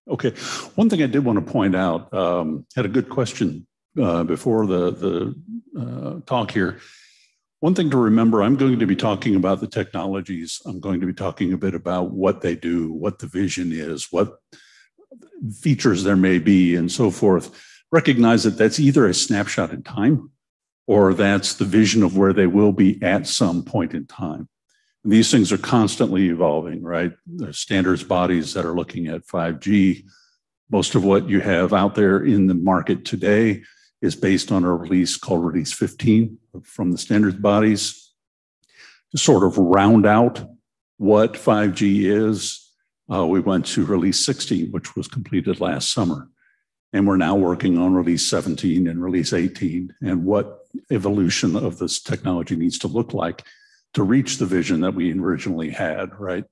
Okay. One thing I did want to point out, had a good question before the talk here. One thing to remember, I'm going to be talking about the technologies. I'm going to be talking a bit about what they do, what the vision is, what features there may be, and so forth. Recognize that that's either a snapshot in time or that's the vision of where they will be at some point in time. And these things are constantly evolving, right? There's standards bodies that are looking at 5G. Most of what you have out there in the market today is based on a release called Release 15 from the standards bodies. To sort of round out what 5G is, we went to Release 16, which was completed last summer. And we're now working on Release 17 and Release 18 and what evolution of this technology needs to look like to reach the vision that we originally had, right?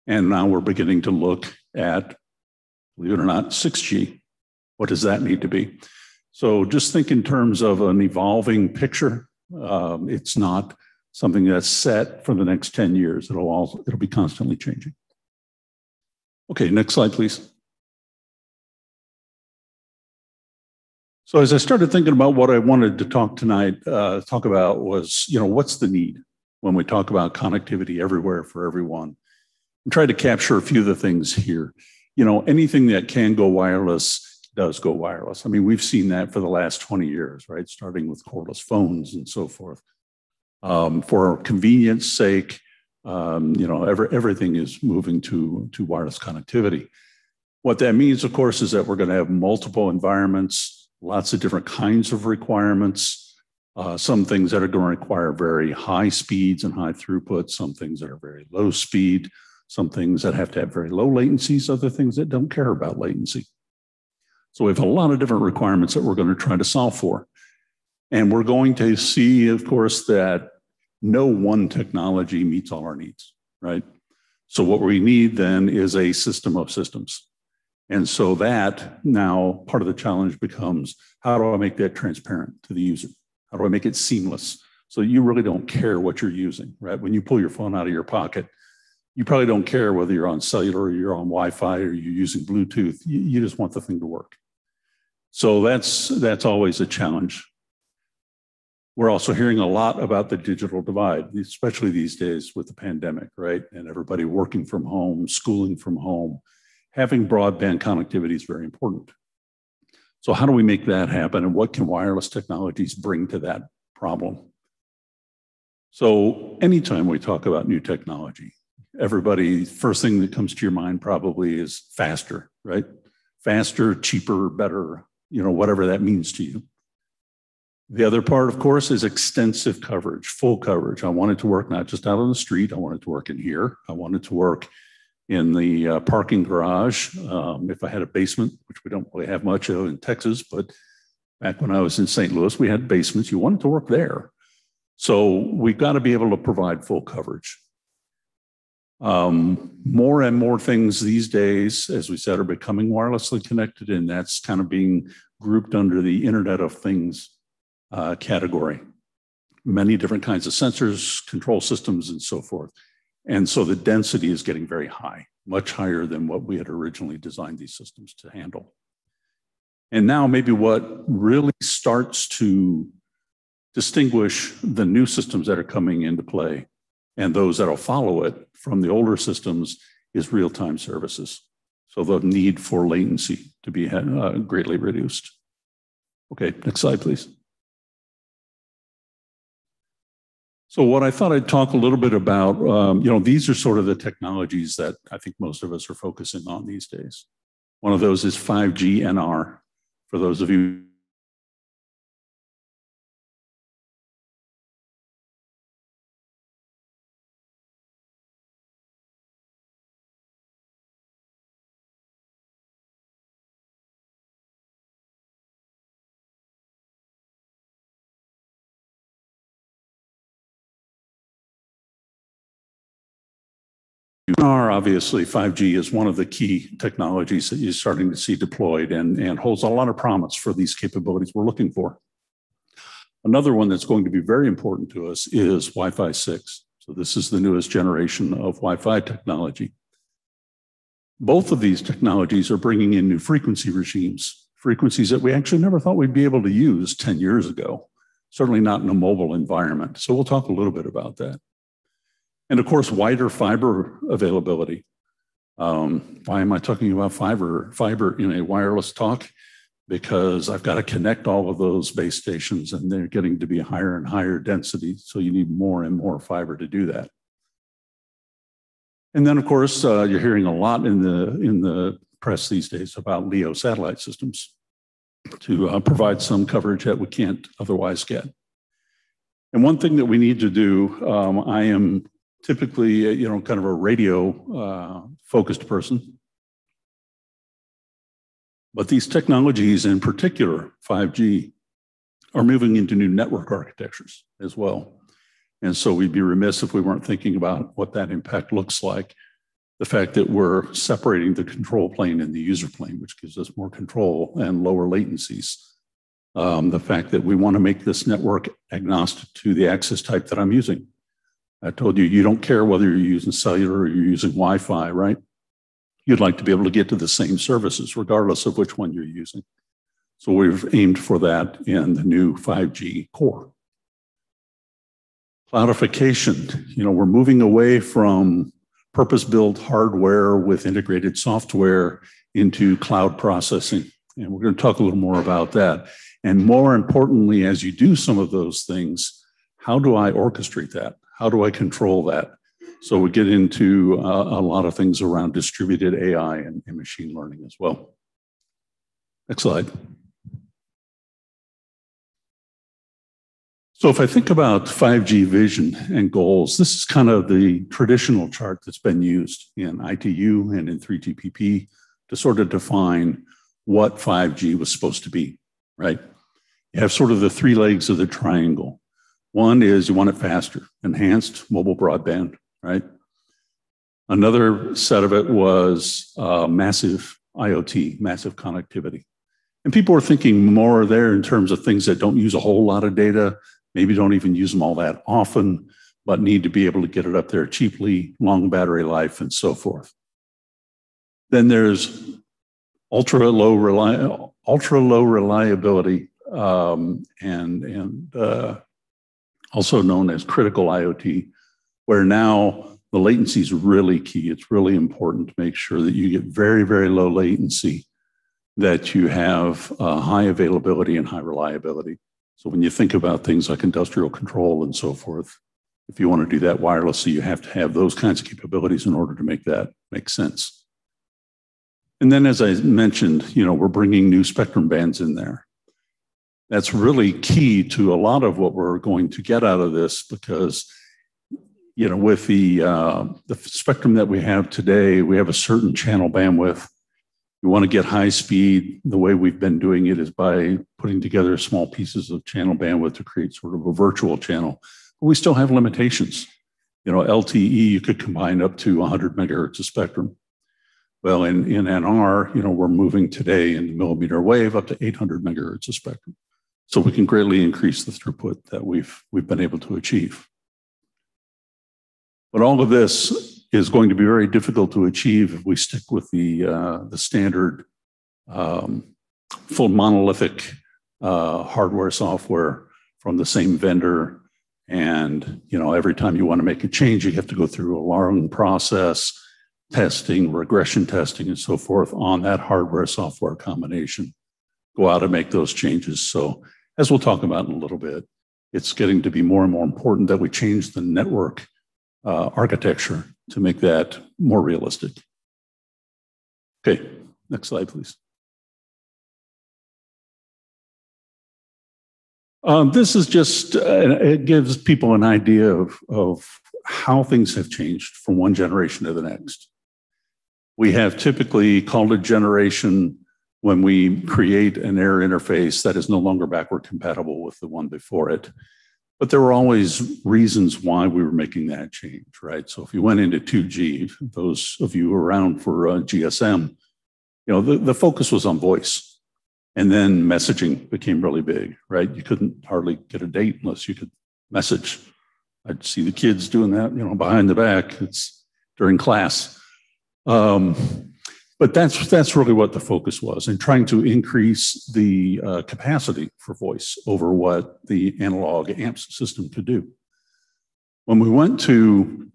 And now we're beginning to look at, believe it or not, 6G. What does that need to be? So just think in terms of an evolving picture. It's not something that's set for the next 10 years. It'll be constantly changing. Okay, next slide, please. So as I started thinking about what I wanted to talk about was, what's the need when we talk about connectivity everywhere for everyone? And try to capture a few of the things here. Anything that can go wireless does go wireless. I mean, we've seen that for the last 20 years, right? Starting with cordless phones and so forth. For convenience sake, everything is moving to wireless connectivity. What that means, of course, is that we're going to have multiple environments, lots of different kinds of requirements, some things that are going to require very high speeds and high throughput, some things that are very low speed, some things that have to have very low latencies, other things that don't care about latency. So we have a lot of different requirements that we're going to try to solve for. And we're going to see, of course, that no one technology meets all our needs, right? So what we need then is a system of systems. And so that now part of the challenge becomes, how do I make that transparent to the user? How do I make it seamless so you really don't care what you're using, right? When you pull your phone out of your pocket, you probably don't care whether you're on cellular or you're on Wi-Fi or you're using Bluetooth. You just want the thing to work. So that's always a challenge. We're also hearing a lot about the digital divide, especially these days with the pandemic, right? And everybody working from home, schooling from home. Having broadband connectivity is very important. So how do we make that happen, and what can wireless technologies bring to that problem? So anytime we talk about new technology, first thing that comes to your mind probably is faster, right? Faster, cheaper, better, whatever that means to you. The other part, of course, is extensive coverage, full coverage. I want it to work not just out on the street. I want it to work in here. I want it to work in the parking garage. If I had a basement, which we don't really have much of in Texas, but back when I was in St. Louis, we had basements. You want it to work there. So we've got to be able to provide full coverage. More and more things these days, as we said, are becoming wirelessly connected, and that's kind of being grouped under the Internet of Things category. Many different kinds of sensors, control systems, and so forth. And so the density is getting very high, much higher than what we had originally designed these systems to handle. And now maybe what really starts to distinguish the new systems that are coming into play and those that will follow it from the older systems is real-time services. So the need for latency to be greatly reduced. Okay, next slide, please. So what I thought I'd talk a little bit about, these are sort of the technologies that I think most of us are focusing on these days. One of those is 5G NR. For those of you are obviously 5G is one of the key technologies that you're starting to see deployed and holds a lot of promise for these capabilities we're looking for. Another one that's going to be very important to us is Wi-Fi 6. So this is the newest generation of Wi-Fi technology. Both of these technologies are bringing in new frequency regimes, frequencies that we actually never thought we'd be able to use 10 years ago, certainly not in a mobile environment. So we'll talk a little bit about that. And of course, wider fiber availability. Why am I talking about fiber in a wireless talk? Because I've got to connect all of those base stations and they're getting to be higher and higher density. So you need more and more fiber to do that. And then, of course, you're hearing a lot in the press these days about LEO satellite systems to provide some coverage that we can't otherwise get. And one thing that we need to do, I am typically, kind of a radio focused person. But these technologies, in particular 5G, are moving into new network architectures as well. And so we'd be remiss if we weren't thinking about what that impact looks like. The fact that we're separating the control plane and the user plane, which gives us more control and lower latencies. The fact that we want to make this network agnostic to the access type that I'm using. I told you, you don't care whether you're using cellular or you're using Wi-Fi, right? You'd like to be able to get to the same services, regardless of which one you're using. So we've aimed for that in the new 5G core. Cloudification, we're moving away from purpose-built hardware with integrated software into cloud processing. And we're going to talk a little more about that. And more importantly, as you do some of those things, how do I orchestrate that? How do I control that? So we get into a lot of things around distributed AI and machine learning as well. Next slide. So if I think about 5G vision and goals, this is kind of the traditional chart that's been used in ITU and in 3GPP to sort of define what 5G was supposed to be, right? You have sort of the three legs of the triangle. One is you want it faster, enhanced mobile broadband, right? Another set of it was massive IoT, massive connectivity. And people are thinking more there in terms of things that don't use a whole lot of data, maybe don't even use them all that often, but need to be able to get it up there cheaply, long battery life, and so forth. Then there's ultra low reliability, and also known as critical IoT, where now the latency is really key. It's really important to make sure that you get very, very low latency, that you have high availability and high reliability. So when you think about things like industrial control and so forth, if you want to do that wirelessly, you have to have those kinds of capabilities in order to make that make sense. And then, as I mentioned, we're bringing new spectrum bands in there. That's really key to a lot of what we're going to get out of this, because, with the spectrum that we have today, we have a certain channel bandwidth. You want to get high speed. The way we've been doing it is by putting together small pieces of channel bandwidth to create sort of a virtual channel. But we still have limitations. LTE, you could combine up to 100 megahertz of spectrum. Well, in NR, we're moving today in the millimeter wave up to 800 megahertz of spectrum. So we can greatly increase the throughput that we've been able to achieve. But all of this is going to be very difficult to achieve if we stick with the standard full monolithic hardware software from the same vendor. And every time you want to make a change, you have to go through a long process, testing, regression testing, and so forth on that hardware software combination. Go out and make those changes. So as we'll talk about in a little bit, it's getting to be more and more important that we change the network architecture to make that more realistic. Okay, next slide, please. This is just, it gives people an idea of how things have changed from one generation to the next. We have typically called a generation when we create an air interface that is no longer backward compatible with the one before it. But there were always reasons why we were making that change, right? So if you went into 2G, those of you around for GSM, the focus was on voice. And then messaging became really big, right? You couldn't hardly get a date unless you could message. I'd see the kids doing that, behind the back. It's during class. But that's really what the focus was, in trying to increase the capacity for voice over what the analog AMPS system could do. When we went to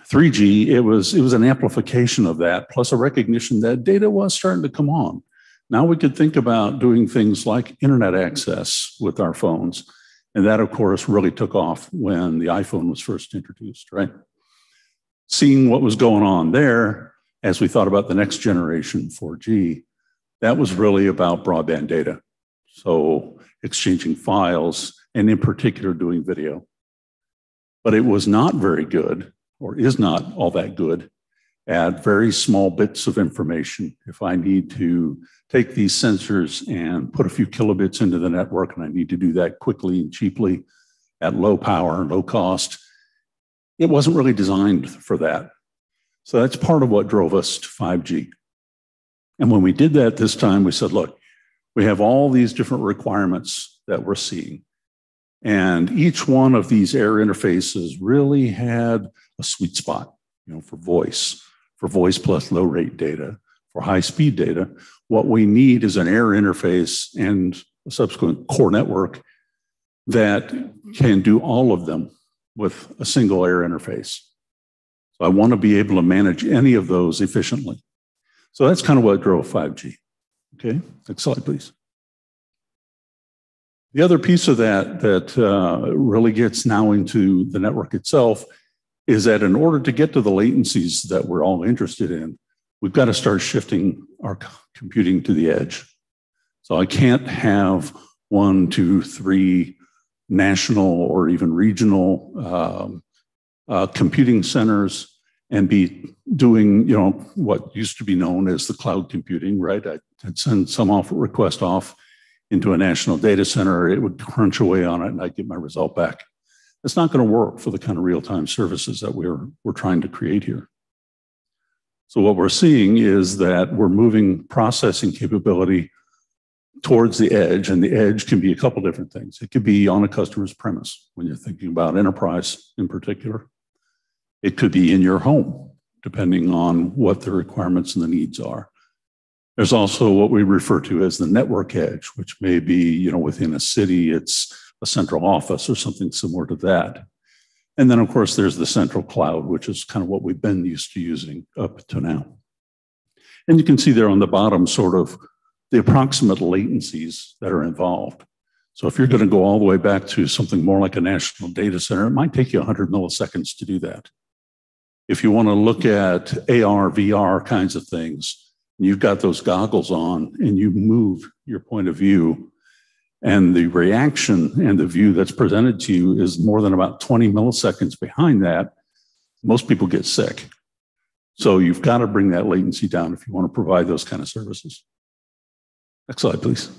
3G, it was an amplification of that, plus a recognition that data was starting to come on. Now we could think about doing things like internet access with our phones. And that, of course, really took off when the iPhone was first introduced, right? Seeing what was going on there, as we thought about the next generation, 4G, that was really about broadband data. So exchanging files, and in particular, doing video. But it was not very good, or is not all that good, at very small bits of information. If I need to take these sensors and put a few kilobits into the network, and I need to do that quickly and cheaply at low power, low cost, it wasn't really designed for that. So that's part of what drove us to 5G. And when we did that this time, we said, look, we have all these different requirements that we're seeing. And each one of these air interfaces really had a sweet spot, for voice plus low rate data, for high speed data. What we need is an air interface and a subsequent core network that can do all of them with a single air interface. So I want to be able to manage any of those efficiently. So that's kind of what drove 5G. Okay, next slide, please. The other piece of that really gets now into the network itself is that in order to get to the latencies that we're all interested in, we've got to start shifting our computing to the edge. So I can't have 1, 2, 3 national or even regional computing centers and be doing, what used to be known as the cloud computing, right? I'd send some request off into a national data center, it would crunch away on it, and I'd get my result back. It's not going to work for the kind of real-time services that we're trying to create here. So what we're seeing is that we're moving processing capability towards the edge, and the edge can be a couple different things. It could be on a customer's premise, when you're thinking about enterprise in particular. It could be in your home, depending on what the requirements and the needs are. There's also what we refer to as the network edge, which may be, within a city, it's a central office or something similar to that. And then, of course, there's the central cloud, which is kind of what we've been used to using up to now. And you can see there on the bottom sort of the approximate latencies that are involved. So if you're going to go all the way back to something more like a national data center, it might take you 100 milliseconds to do that. If you want to look at AR, VR kinds of things, you've got those goggles on and you move your point of view, and the reaction and the view that's presented to you is more than about 20 milliseconds behind that, most people get sick. So you've got to bring that latency down if you want to provide those kind of services. Next slide, please.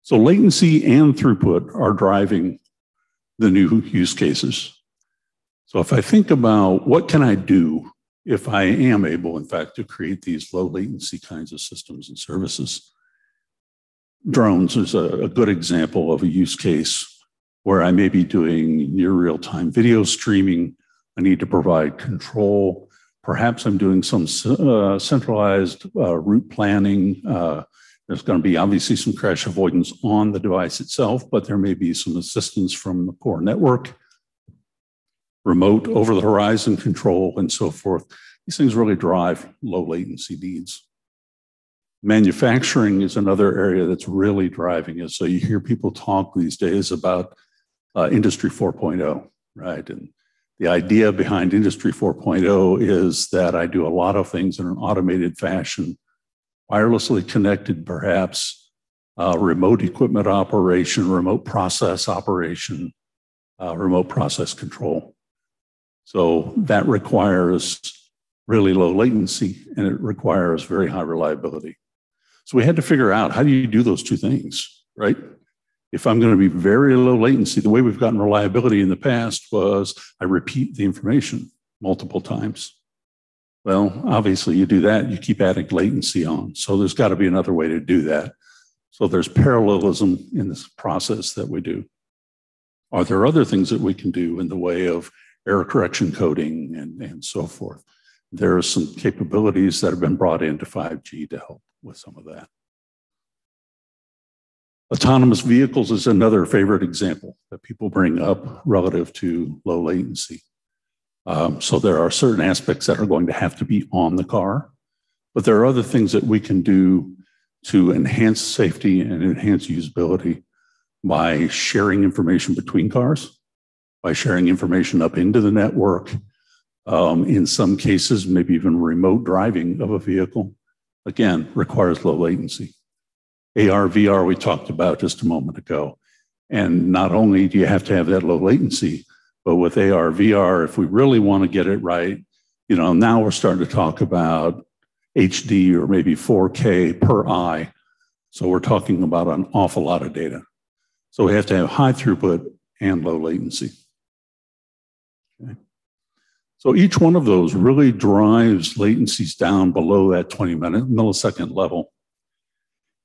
So latency and throughput are driving the new use cases. So if I think about what can I do if I am able, in fact, to create these low latency kinds of systems and services. Drones is a good example of a use case where I may be doing near real-time video streaming. I need to provide control. Perhaps I'm doing some centralized route planning. There's going to be obviously some crash avoidance on the device itself, but there may be some assistance from the core network, remote over-the-horizon control, and so forth. These things really drive low latency needs. Manufacturing is another area that's really driving it. So you hear people talk these days about Industry 4.0, right? And the idea behind Industry 4.0 is that I do a lot of things in an automated fashion, wirelessly connected perhaps, remote equipment operation, remote process operation, remote process control. So that requires really low latency and it requires very high reliability. So we had to figure out, how do you do those two things, right? If I'm going to be very low latency, the way we've gotten reliability in the past was I repeat the information multiple times. Well, obviously you do that, you keep adding latency on. So there's got to be another way to do that. So there's parallelism in this process that we do. Are there other things that we can do in the way of error correction coding and so forth? There are some capabilities that have been brought into 5G to help with some of that. Autonomous vehicles is another favorite example that people bring up relative to low latency. So there are certain aspects that are going to have to be on the car, but there are other things that we can do to enhance safety and enhance usability by sharing information between cars, by sharing information up into the network, in some cases, maybe even remote driving of a vehicle, again, requires low latency. AR, VR, we talked about just a moment ago. And not only do you have to have that low latency, but with AR, VR, if we really want to get it right, now we're starting to talk about HD or maybe 4K per eye. So we're talking about an awful lot of data. So we have to have high throughput and low latency. Okay. So each one of those really drives latencies down below that 20 millisecond level.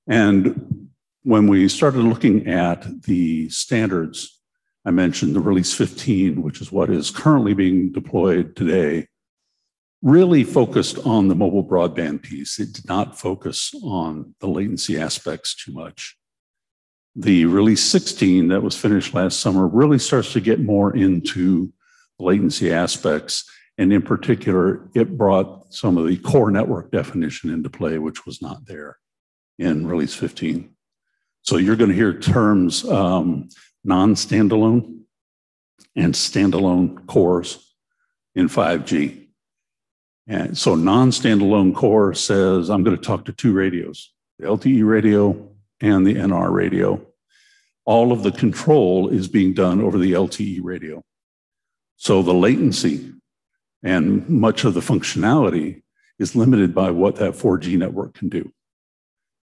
And when we started looking at the standards, I mentioned the release 15, which is what is currently being deployed today, really focused on the mobile broadband piece. It did not focus on the latency aspects too much. The release 16 that was finished last summer really starts to get more into latency aspects. And in particular, it brought some of the core network definition into play, which was not there in release 15. So you're going to hear terms non-standalone and standalone cores in 5G. And so non-standalone core says, I'm going to talk to two radios, the LTE radio and the NR radio. All of the control is being done over the LTE radio. So the latency and much of the functionality is limited by what that 4G network can do.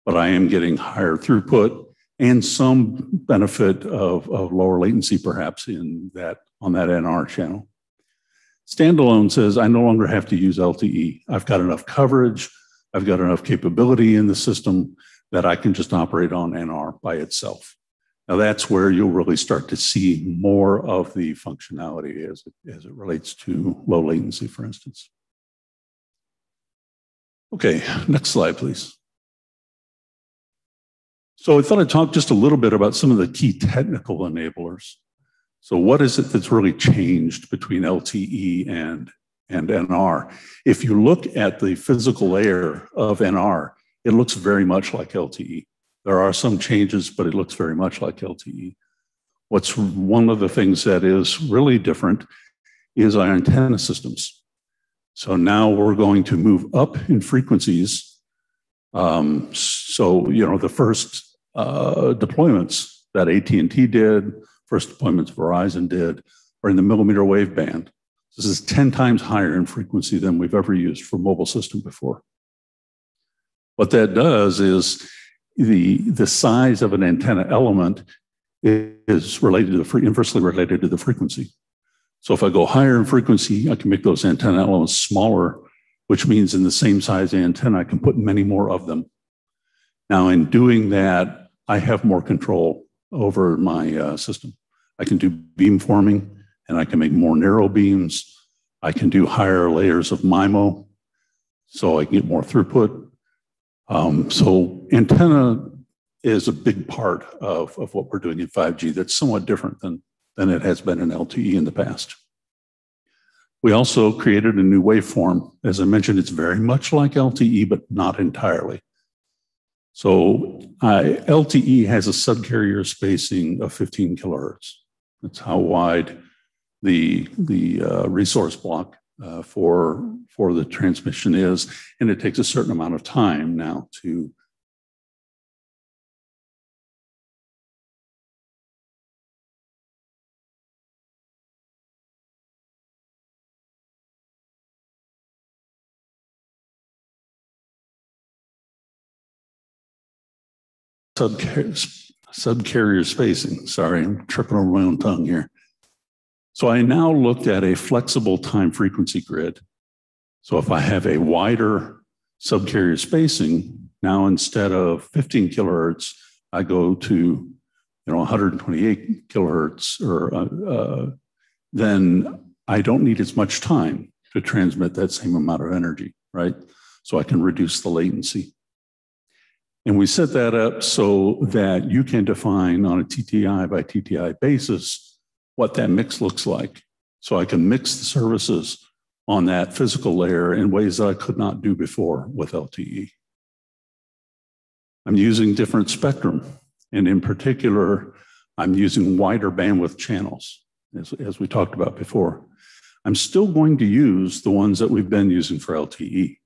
But I am getting higher throughput and some benefit of lower latency perhaps on that NR channel. Standalone says I no longer have to use LTE. I've got enough coverage, I've got enough capability in the system that I can just operate on NR by itself. Now that's where you'll really start to see more of the functionality as it relates to low latency, for instance. Okay, next slide, please. So I thought I'd talk just a little bit about some of the key technical enablers. So what is it that's really changed between LTE and NR? If you look at the physical layer of NR, it looks very much like LTE. There are some changes, but it looks very much like LTE. What's one of the things that is really different is our antenna systems. So now we're going to move up in frequencies. The first deployments that AT&T did, first deployments Verizon did, are in the millimeter wave band. This is 10 times higher in frequency than we've ever used for mobile system before. What that does is the size of an antenna element is inversely related to the frequency. So if I go higher in frequency, I can make those antenna elements smaller, which means in the same size antenna, I can put many more of them. Now, in doing that, I have more control over my system. I can do beamforming, and I can make more narrow beams. I can do higher layers of MIMO, so I can get more throughput. So antenna is a big part of what we're doing in 5G that's somewhat different than it has been in LTE in the past. We also created a new waveform. As I mentioned, it's very much like LTE, but not entirely. So LTE has a subcarrier spacing of 15 kilohertz. That's how wide the resource block for the transmission is, and it takes a certain amount of time now to subcarrier spacing. Sorry, I'm tripping over my own tongue here. So I now looked at a flexible time frequency grid. So if I have a wider subcarrier spacing, now instead of 15 kilohertz, I go to 128 kilohertz, then I don't need as much time to transmit that same amount of energy, right? So I can reduce the latency. And we set that up so that you can define on a TTI by TTI basis what that mix looks like. So I can mix the services on that physical layer in ways that I could not do before with LTE. I'm using different spectrum. And in particular, I'm using wider bandwidth channels, as we talked about before. I'm still going to use the ones that we've been using for LTE.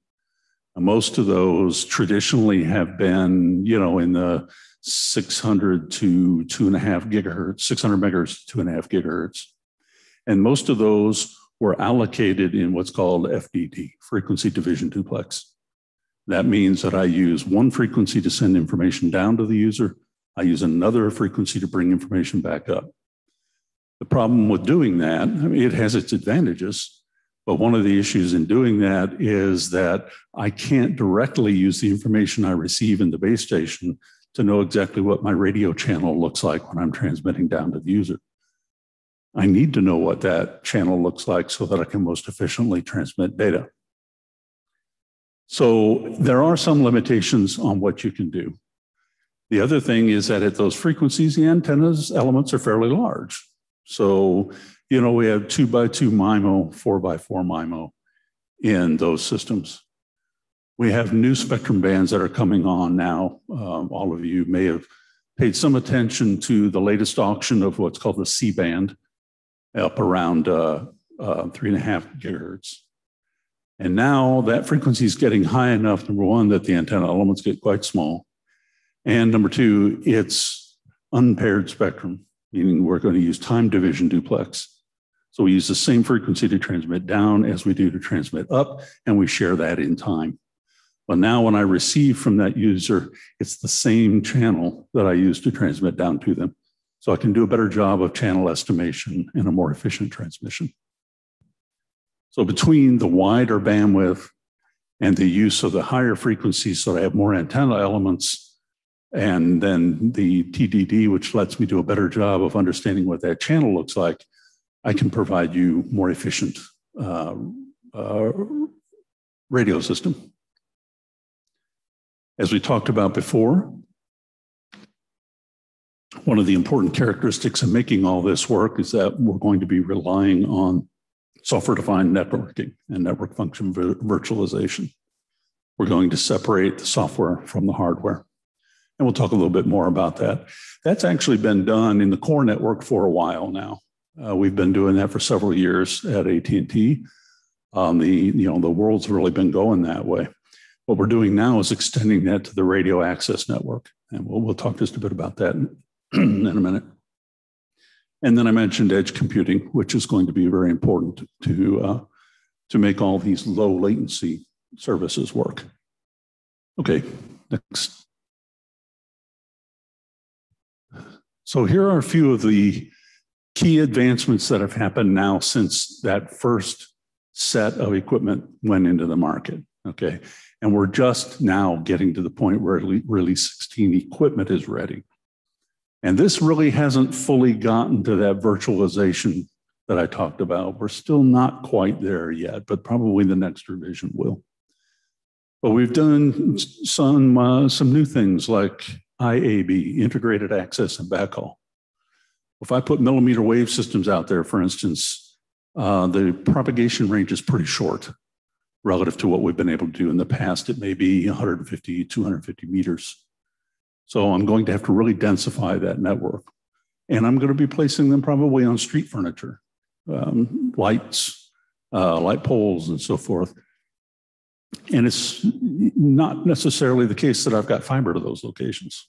Most of those traditionally have been, in the 600 to 2.5 gigahertz, 600 megahertz to 2.5 gigahertz. And most of those were allocated in what's called FDD, frequency division duplex. That means that I use one frequency to send information down to the user. I use another frequency to bring information back up. The problem with doing that, it has its advantages. But one of the issues in doing that is that I can't directly use the information I receive in the base station to know exactly what my radio channel looks like when I'm transmitting down to the user. I need to know what that channel looks like so that I can most efficiently transmit data. So there are some limitations on what you can do. The other thing is that at those frequencies, the antennas elements are fairly large. So, we have 2x2 MIMO, 4x4 MIMO in those systems. We have new spectrum bands that are coming on now. All of you may have paid some attention to the latest auction of what's called the C band, up around 3.5 gigahertz. And now that frequency is getting high enough, number one, that the antenna elements get quite small. And number two, it's unpaired spectrum, meaning we're going to use time division duplex. So we use the same frequency to transmit down as we do to transmit up, and we share that in time. But now when I receive from that user, it's the same channel that I use to transmit down to them. So I can do a better job of channel estimation and a more efficient transmission. So between the wider bandwidth and the use of the higher frequencies, so I have more antenna elements, and then the TDD, which lets me do a better job of understanding what that channel looks like, I can provide you more efficient radio system. As we talked about before, one of the important characteristics of making all this work is that we're going to be relying on software-defined networking and network function virtualization. We're going to separate the software from the hardware. And we'll talk a little bit more about that. That's actually been done in the core network for a while now. We've been doing that for several years at AT&T. The world's really been going that way. What we're doing now is extending that to the radio access network. And we'll talk just a bit about that in a minute. And then I mentioned edge computing, which is going to be very important to make all these low latency services work. Okay, next. So here are a few of the key advancements that have happened now since that first set of equipment went into the market, okay? And we're just now getting to the point where Release 16 equipment is ready. And this really hasn't fully gotten to that virtualization that I talked about. We're still not quite there yet, but probably the next revision will. But we've done some new things like IAB, integrated access and backhaul. If I put millimeter wave systems out there, for instance, the propagation range is pretty short relative to what we've been able to do in the past. It may be 150, 250 meters. So I'm going to have to really densify that network. And I'm going to be placing them probably on street furniture, lights, light poles, and so forth. And it's not necessarily the case that I've got fiber to those locations.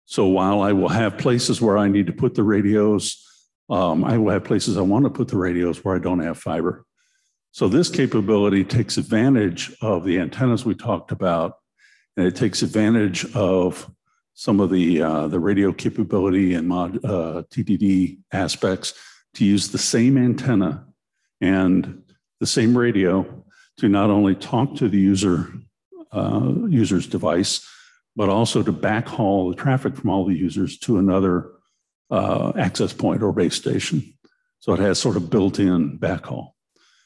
So while I will have places where I need to put the radios, I will have places I want to put the radios where I don't have fiber. So this capability takes advantage of the antennas we talked about, and it takes advantage of some of the radio capability and TDD aspects to use the same antenna and the same radio to not only talk to the user's device, but also to backhaul the traffic from all the users to another access point or base station. So it has sort of built-in backhaul.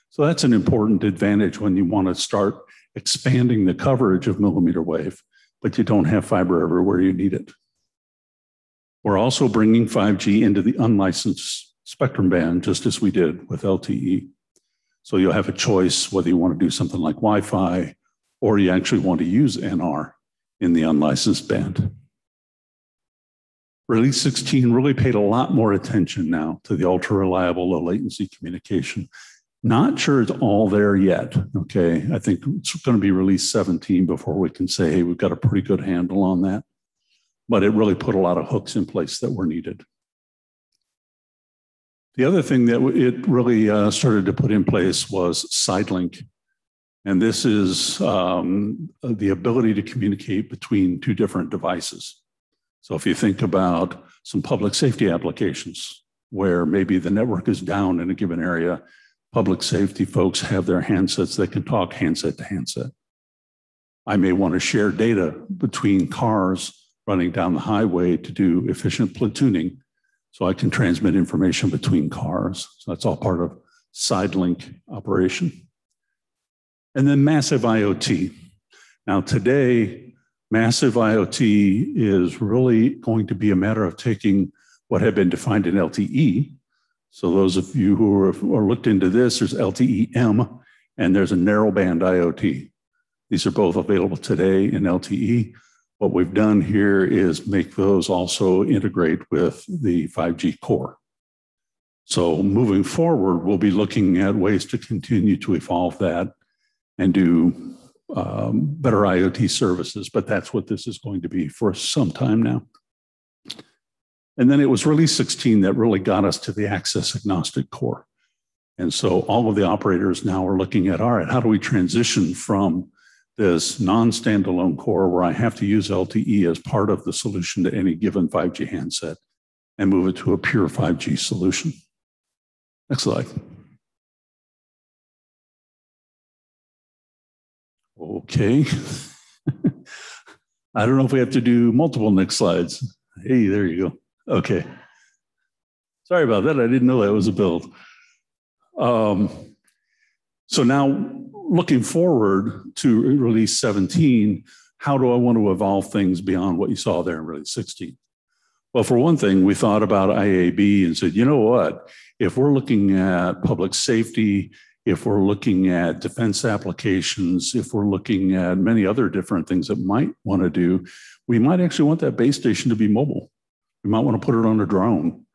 So that's an important advantage when you want to start expanding the coverage of millimeter wave, but you don't have fiber everywhere you need it. We're also bringing 5G into the unlicensed spectrum band, just as we did with LTE. So you'll have a choice whether you want to do something like Wi-Fi or you actually want to use NR in the unlicensed band. Release 16 really paid a lot more attention now to the ultra-reliable low latency communication. Not sure it's all there yet, okay? I think it's going to be release 17 before we can say, hey, we've got a pretty good handle on that. But it really put a lot of hooks in place that were needed. The other thing that it really started to put in place was side link. And this is the ability to communicate between two different devices. So if you think about some public safety applications where maybe the network is down in a given area, public safety folks have their handsets that can talk handset to handset. I may want to share data between cars running down the highway to do efficient platooning so I can transmit information between cars. So that's all part of side link operation. And then massive IoT. Now today, massive IoT is really going to be a matter of taking what had been defined in LTE. So those of you who are looked into this, there's LTE-M and there's a narrowband IoT. These are both available today in LTE. What we've done here is make those also integrate with the 5G core. So moving forward, we'll be looking at ways to continue to evolve that and do better IoT services, but that's what this is going to be for some time now. And then it was release 16 that really got us to the access agnostic core. And so all of the operators now are looking at, all right, how do we transition from this non-standalone core where I have to use LTE as part of the solution to any given 5G handset and move it to a pure 5G solution. Next slide. Okay. I don't know if we have to do multiple next slides. Hey, there you go. Okay. Sorry about that. I didn't know that was a build. So now looking forward to release 17, how do I want to evolve things beyond what you saw there in release 16? Well, for one thing, we thought about IAB and said, you know what? If we're looking at public safety, if we're looking at defense applications, if we're looking at many other different things that might want to do, we might actually want that base station to be mobile. We might want to put it on a drone.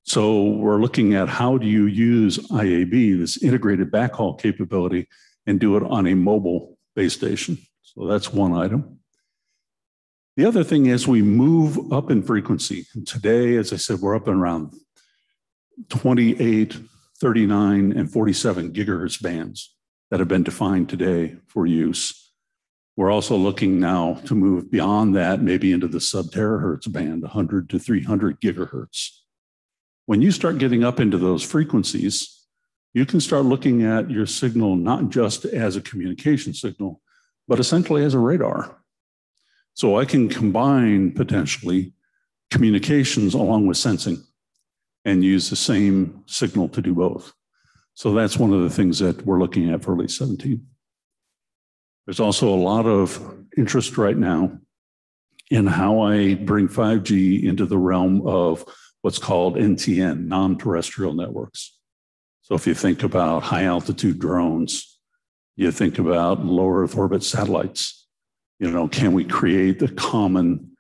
So we're looking at how do you use IAB, this integrated backhaul capability, and do it on a mobile base station. So that's one item. The other thing is we move up in frequency. And today, as I said, we're up and around 28, 39, and 47 gigahertz bands that have been defined today for use. We're also looking now to move beyond that, maybe into the sub-terahertz band, 100 to 300 gigahertz. When you start getting up into those frequencies, you can start looking at your signal not just as a communication signal, but essentially as a radar. So I can combine potentially communications along with sensing and use the same signal to do both. So that's one of the things that we're looking at for release 17. There's also a lot of interest right now in how I bring 5G into the realm of what's called NTN, non-terrestrial networks. So if you think about high altitude drones, you think about low Earth orbit satellites, you know, can we create the common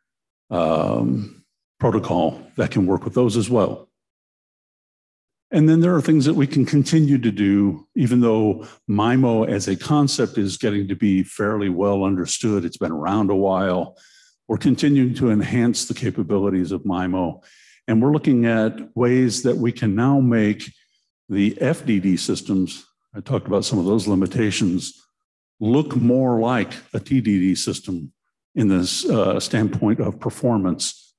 protocol that can work with those as well? And then there are things that we can continue to do, even though MIMO as a concept is getting to be fairly well understood. It's been around a while. We're continuing to enhance the capabilities of MIMO. And we're looking at ways that we can now make the FDD systems, I talked about some of those limitations, look more like a TDD system in this standpoint of performance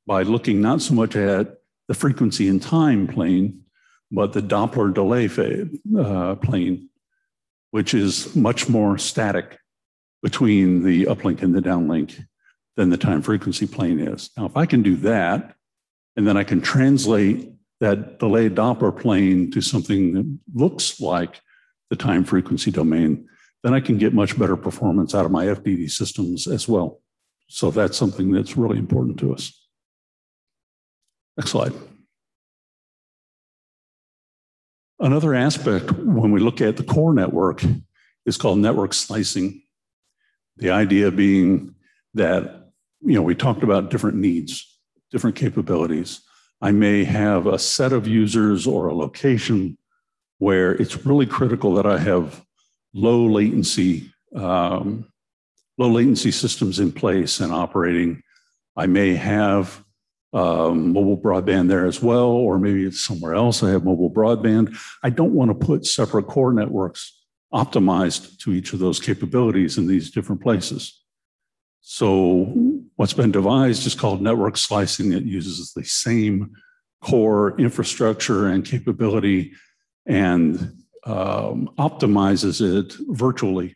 by looking not so much at the frequency and time plane, but the Doppler delay plane, which is much more static between the uplink and the downlink than the time frequency plane is. Now, if I can do that, and then I can translate that delayed Doppler plane to something that looks like the time frequency domain, then I can get much better performance out of my FDD systems as well. So that's something that's really important to us. Next slide. Another aspect when we look at the core network is called network slicing. The idea being that, we talked about different needs, different capabilities. I may have a set of users or a location where it's really critical that I have low latency systems in place and operating. I may have mobile broadband there as well, or maybe it's somewhere else I have mobile broadband. I don't want to put separate core networks optimized to each of those capabilities in these different places. So what's been devised is called network slicing. It uses the same core infrastructure and capability and optimizes it virtually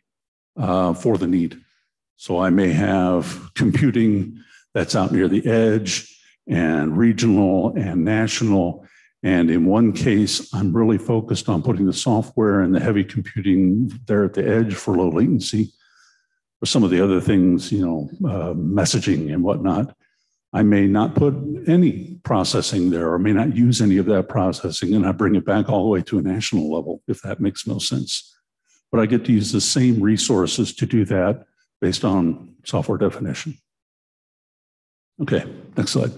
for the need. So I may have computing that's out near the edge and regional and national. And in one case, I'm really focused on putting the software and the heavy computing there at the edge for low latency. For some of the other things, messaging and whatnot, I may not put any processing there or may not use any of that processing, and I bring it back all the way to a national level, if that makes no sense. But I get to use the same resources to do that based on software definition. Okay, next slide.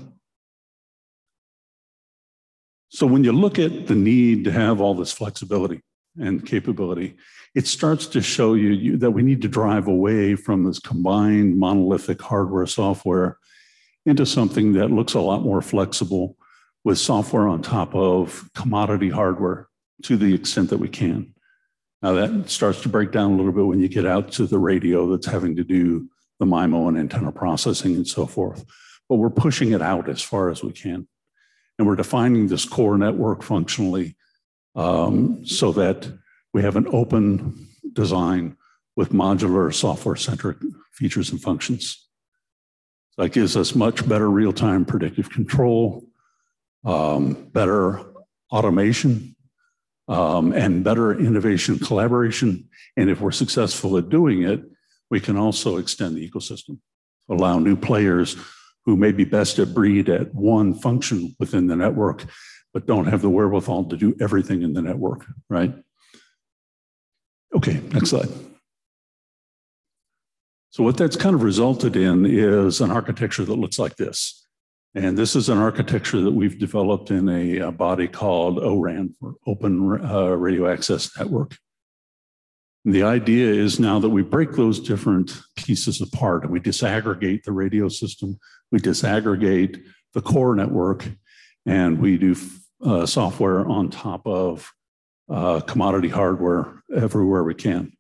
So when you look at the need to have all this flexibility and capability, it starts to show you that we need to drive away from this combined monolithic hardware software into something that looks a lot more flexible with software on top of commodity hardware to the extent that we can. Now that starts to break down a little bit when you get out to the radio that's having to do the MIMO and antenna processing and so forth. But we're pushing it out as far as we can. And we're defining this core network functionally so that we have an open design with modular software-centric features and functions. So that gives us much better real-time predictive control, better automation, and better innovation collaboration. And if we're successful at doing it, we can also extend the ecosystem, allow new players who may be best at breed at one function within the network, but don't have the wherewithal to do everything in the network, right? Okay, next slide. So what that's kind of resulted in is an architecture that looks like this. And this is an architecture that we've developed in a body called ORAN, or Open Radio Access Network. And the idea is now that we break those different pieces apart and we disaggregate the radio system, we disaggregate the core network, and we do software on top of commodity hardware everywhere we can.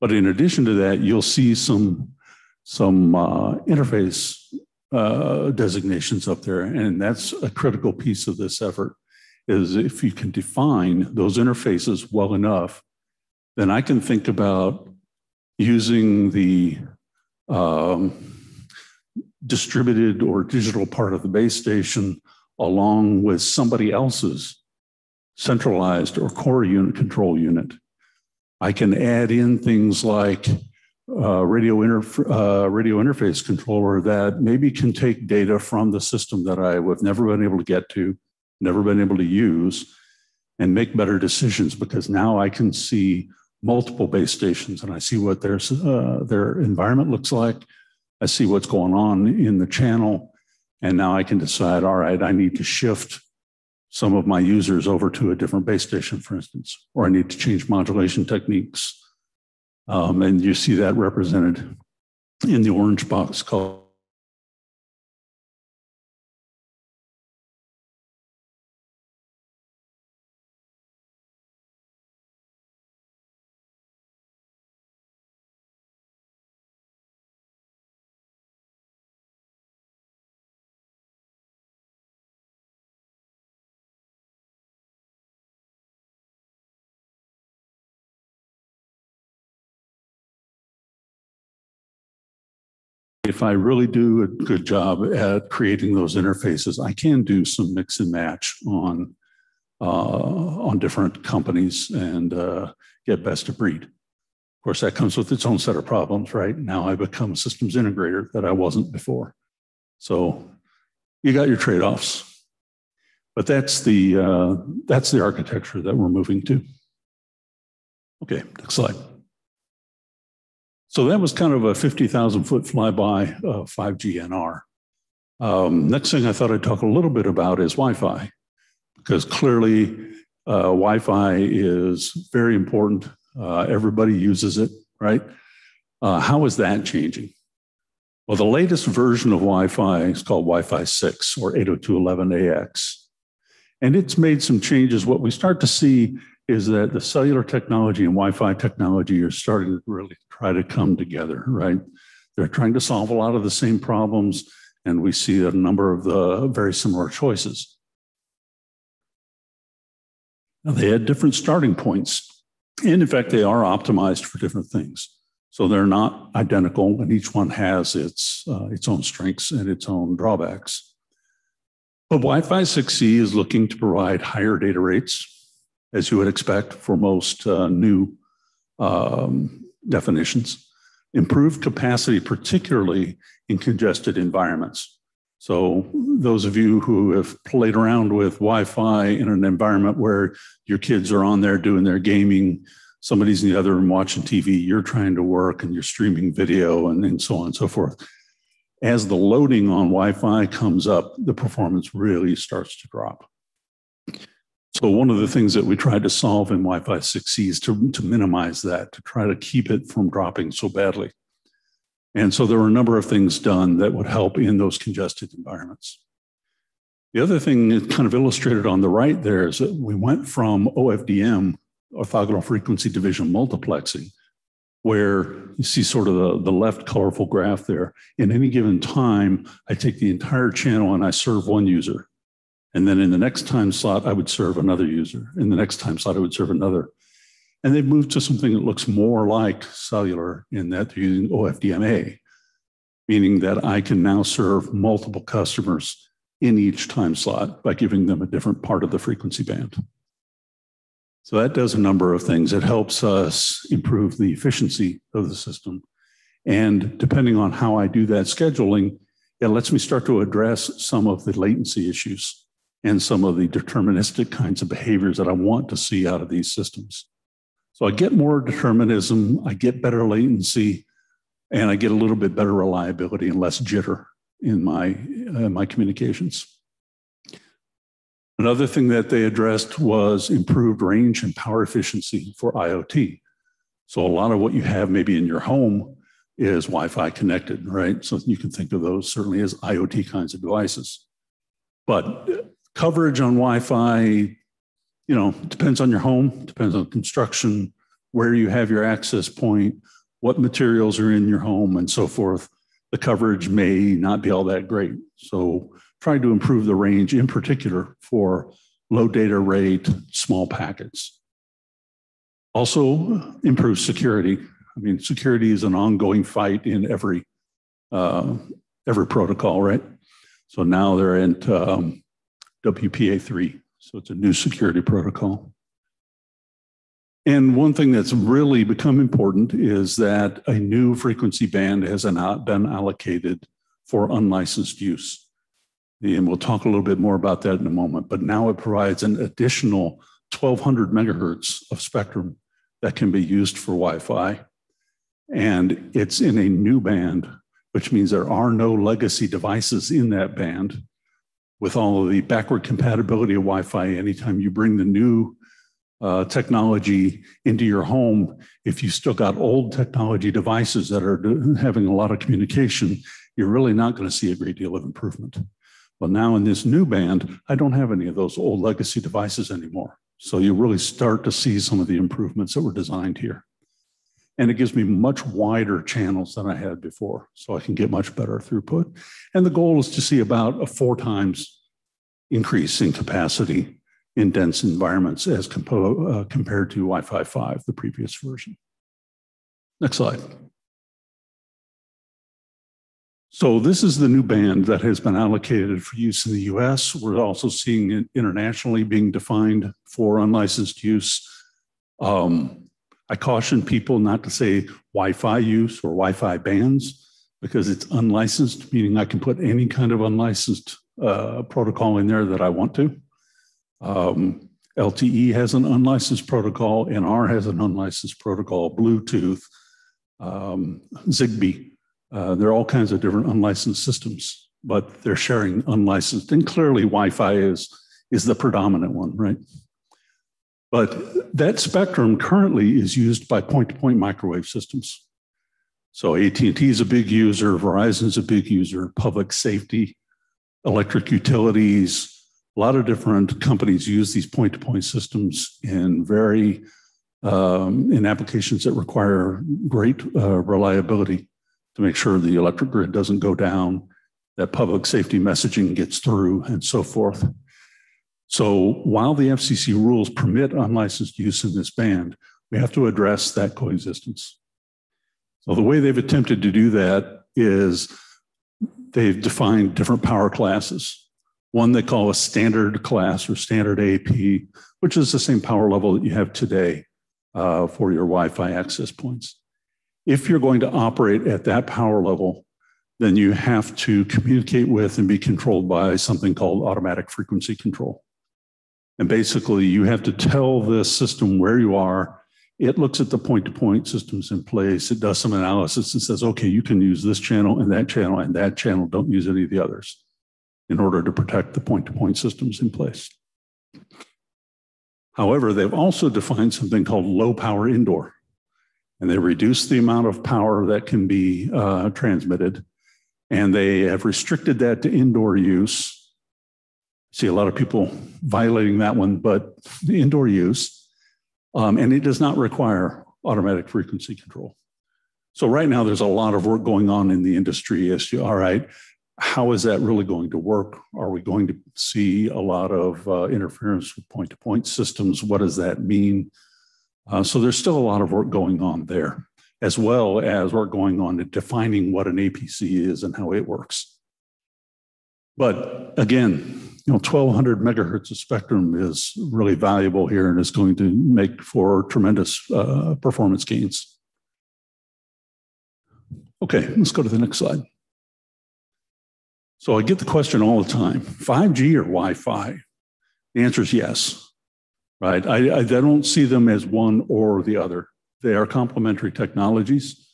But in addition to that, you'll see some interface designations up there, and that's a critical piece of this effort, is if you can define those interfaces well enough, then I can think about using the distributed or digital part of the base station along with somebody else's centralized or core unit control unit. I can add in things like radio interface controller that maybe can take data from the system that I would have never been able to get to, never been able to use, and make better decisions, because now I can see multiple base stations and I see what their environment looks like. I see what's going on in the channel. And now I can decide, all right, I need to shift some of my users over to a different base station, for instance, or I need to change modulation techniques. And you see that represented in the orange box called if I really do a good job at creating those interfaces, I can do some mix and match on different companies and get best of breed. Of course, that comes with its own set of problems, right? Now I become a systems integrator that I wasn't before. So you got your trade-offs, but that's the architecture that we're moving to. Okay, next slide. So that was kind of a 50,000 foot flyby of 5G NR. Next thing I thought I'd talk a little bit about is Wi-Fi, because clearly Wi-Fi is very important. Everybody uses it, right? How is that changing? Well, the latest version of Wi-Fi is called Wi-Fi 6 or 802.11ax. And it's made some changes. What we start to see is that the cellular technology and Wi-Fi technology are starting to really try to come together, right? They're trying to solve a lot of the same problems, and we see a number of the very similar choices. Now, they had different starting points, and in fact, they are optimized for different things. So they're not identical, and each one has its own strengths and its own drawbacks. But Wi-Fi 6E is looking to provide higher data rates, as you would expect for most new definitions, improved capacity, particularly in congested environments. So those of you who have played around with Wi-Fi in an environment where your kids are on there doing their gaming, somebody's in the other room watching TV, you're trying to work and you're streaming video and so on and so forth. As the loading on Wi-Fi comes up, the performance really starts to drop. So one of the things that we tried to solve in Wi-Fi 6E is to minimize that, to try to keep it from dropping so badly. And so there were a number of things done that would help in those congested environments. The other thing kind of illustrated on the right there is that we went from OFDM, orthogonal frequency division multiplexing, where you see sort of the left colorful graph there. In any given time, I take the entire channel and I serve one user. And then in the next time slot, I would serve another user. In the next time slot, I would serve another. And they've moved to something that looks more like cellular in that they're using OFDMA, meaning that I can now serve multiple customers in each time slot by giving them a different part of the frequency band. So that does a number of things. It helps us improve the efficiency of the system. And depending on how I do that scheduling, it lets me start to address some of the latency issues and some of the deterministic kinds of behaviors that I want to see out of these systems. So I get more determinism, I get better latency, and I get a little bit better reliability and less jitter in my communications. Another thing that they addressed was improved range and power efficiency for IoT. So a lot of what you have maybe in your home is Wi-Fi connected, right? So you can think of those certainly as IoT kinds of devices. But coverage on Wi-Fi, depends on your home, depends on construction, where you have your access point, what materials are in your home, and so forth. The coverage may not be all that great. So trying to improve the range in particular for low data rate, small packets. Also improve security. I mean, security is an ongoing fight in every protocol, right? So now they're at WPA3. So it's a new security protocol. And one thing that's really become important is that a new frequency band has been allocated for unlicensed use. And we'll talk a little bit more about that in a moment, but now it provides an additional 1,200 megahertz of spectrum that can be used for Wi-Fi. And it's in a new band, which means there are no legacy devices in that band. With all of the backward compatibility of Wi-Fi, anytime you bring the new technology into your home, if you still got old technology devices that are having a lot of communication, you're really not going to see a great deal of improvement. Well, now in this new band, I don't have any of those old legacy devices anymore. So you really start to see some of the improvements that were designed here. And it gives me much wider channels than I had before, so I can get much better throughput. And the goal is to see about a 4 times increase in capacity in dense environments as compared to Wi-Fi 5, the previous version. Next slide. So this is the new band that has been allocated for use in the US. We're also seeing it internationally being defined for unlicensed use. I caution people not to say Wi-Fi use or Wi-Fi bands because it's unlicensed, meaning I can put any kind of unlicensed protocol in there that I want to. LTE has an unlicensed protocol, NR has an unlicensed protocol, Bluetooth, Zigbee. There are all kinds of different unlicensed systems, but they're sharing unlicensed. And clearly Wi-Fi is the predominant one, right? But that spectrum currently is used by point-to-point microwave systems. So AT&T is a big user, Verizon is a big user, public safety, electric utilities, a lot of different companies use these point-to-point systems in in applications that require great reliability to make sure the electric grid doesn't go down, that public safety messaging gets through, and so forth. So while the FCC rules permit unlicensed use in this band, we have to address that coexistence. So the way they've attempted to do that is they've defined different power classes. One they call a standard class or standard AP, which is the same power level that you have today for your Wi-Fi access points. If you're going to operate at that power level, then you have to communicate with and be controlled by something called automatic frequency control. And basically, you have to tell the system where you are. It looks at the point-to-point systems in place. It does some analysis and says, okay, you can use this channel and that channel and that channel. Don't use any of the others in order to protect the point-to-point systems in place. However, they've also defined something called low power indoor. And they reduce the amount of power that can be transmitted. And they have restricted that to indoor use. See a lot of people violating that one, but the indoor use. And it does not require automatic frequency control. So right now, there's a lot of work going on in the industry as to, all right, how is that really going to work? Are we going to see a lot of interference with point-to-point systems? What does that mean? So there's still a lot of work going on there, as well as work going on in defining what an APC is and how it works. But again, 1,200 megahertz of spectrum is really valuable here and is going to make for tremendous performance gains. Okay, let's go to the next slide. So I get the question all the time, 5G or Wi-Fi? The answer is yes. Right? I don't see them as one or the other. They are complementary technologies.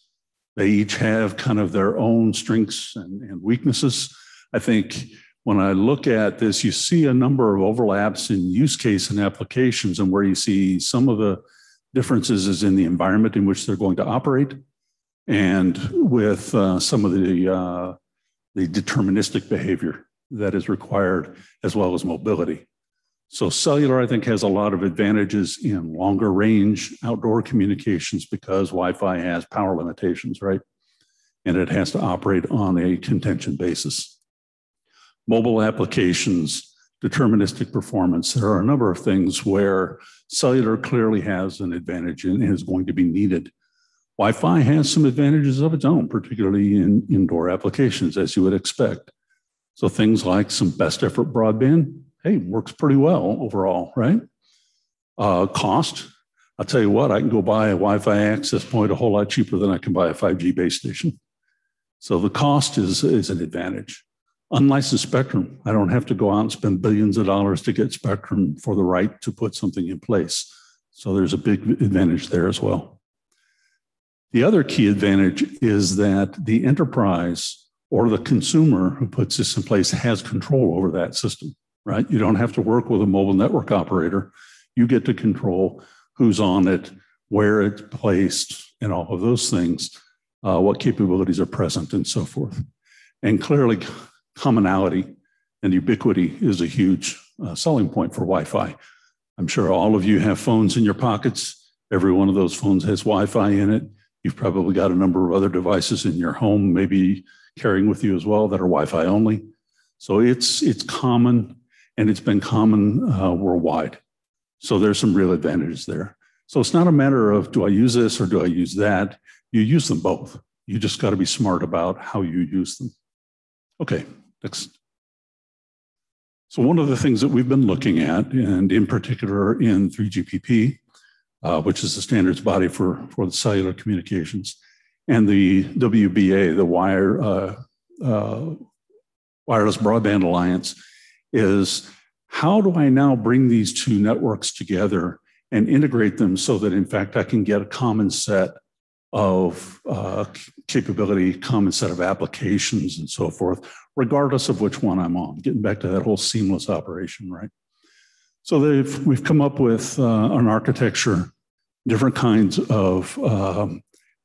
They each have kind of their own strengths and weaknesses. I think when I look at this, you see a number of overlaps in use case and applications, and where you see some of the differences is in the environment in which they're going to operate, and with some of the deterministic behavior that is required, as well as mobility. So cellular, I think, has a lot of advantages in longer range outdoor communications because Wi-Fi has power limitations, right? And it has to operate on a contention basis. Mobile applications, deterministic performance, there are a number of things where cellular clearly has an advantage and is going to be needed. Wi-Fi has some advantages of its own, particularly in indoor applications, as you would expect. So things like some best effort broadband, hey, works pretty well overall, right? Cost, I'll tell you what, I can go buy a Wi-Fi access point a whole lot cheaper than I can buy a 5G base station. So the cost is an advantage. Unlicensed spectrum, I don't have to go out and spend billions of dollars to get spectrum for the right to put something in place. So there's a big advantage there as well. The other key advantage is that the enterprise or the consumer who puts this in place has control over that system, right? You don't have to work with a mobile network operator. You get to control who's on it, where it's placed, and all of those things, what capabilities are present and so forth. And clearly, commonality and ubiquity is a huge selling point for Wi-Fi. I'm sure all of you have phones in your pockets. Every one of those phones has Wi-Fi in it. You've probably got a number of other devices in your home, maybe carrying with you as well, that are Wi-Fi only. So it's common, and it's been common worldwide. So there's some real advantages there. So it's not a matter of, do I use this or do I use that? You use them both. You just got to be smart about how you use them. Okay, next. So one of the things that we've been looking at, and in particular in 3GPP, which is the standards body for the cellular communications, and the WBA, the Wireless Broadband Alliance, is how do I now bring these two networks together and integrate them so that, in fact, I can get a common set of capability, common set of applications and so forth, regardless of which one I'm on, getting back to that whole seamless operation, right? So we've come up with an architecture, different kinds of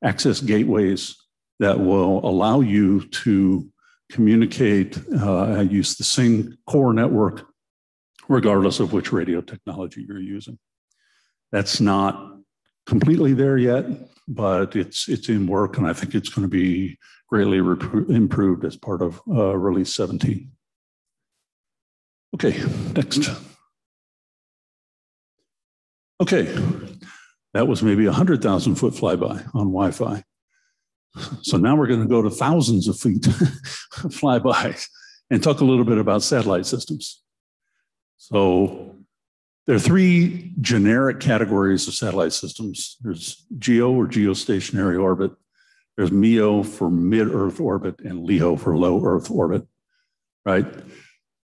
access gateways that will allow you to communicate, use the same core network, regardless of which radio technology you're using. That's not completely there yet, but it's in work, and I think it's going to be greatly improved as part of release 17. Okay, next. Okay, that was maybe 100,000-foot flyby on Wi-Fi. So now we're going to go to thousands of feet flybys and talk a little bit about satellite systems. So there are three generic categories of satellite systems. There's GEO or geostationary orbit. There's MEO for mid-Earth orbit and LEO for low Earth orbit, right?